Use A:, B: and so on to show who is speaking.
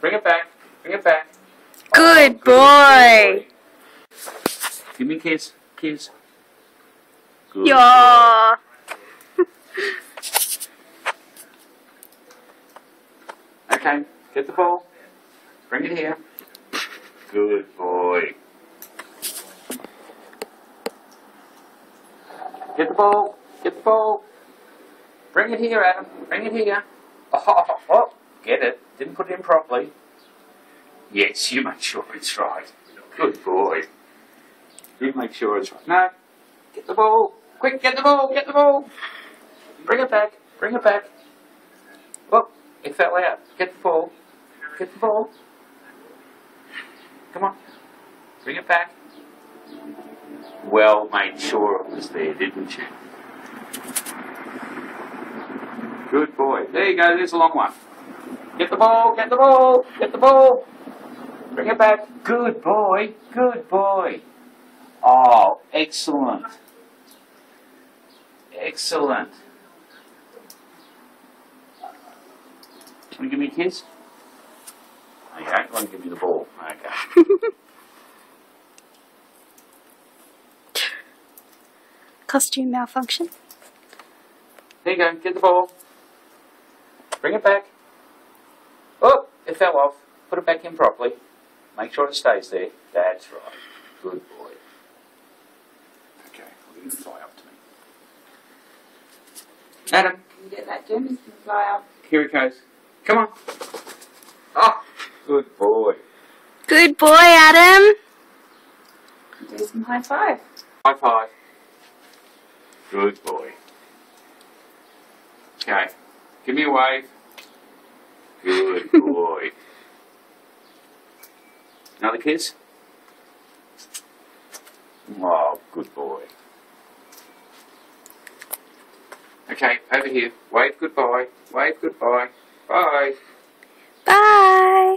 A: Bring it back. Bring it back.
B: Good boy.
A: Give me a kiss. Kiss. Good
B: Yeah.
A: Okay, get the ball. Bring it here. Good boy. Get the ball. Get the ball. Bring it here, Adam. Bring it here. Oh, get it. Didn't put it in properly. Yes, you make sure it's right. Good boy. You make sure it's right. No. Get the ball. Quick, get the ball. Get the ball. Bring it back. Bring it back. Oh, it fell out. Get the ball. Get the ball. Come on. Bring it back. Well, made sure it was there, didn't you? Good boy. There you go. There's a long one. Get the ball. Get the ball. Get the ball. Bring it back. Good boy. Good boy. Oh, excellent. Excellent. Want to give me a kiss? Okay, you want to give me the ball. Okay.
B: Costume malfunction.
A: There you go. Get the ball. Bring it back. Oh, it fell off. Put it back in properly. Make sure it stays there. That's right. Good boy. Okay, we're going to fly up to me. Adam.
C: Can you get that, Jim? You can fly up.
A: Here he goes. Come on. Oh, good boy.
B: Good boy, Adam.
C: Do some high five.
A: High five. Good boy. Okay. Give me a wave. Good boy. Another kiss. Oh, good boy. Okay, over here. Wave goodbye. Wave goodbye. Bye.
B: Bye.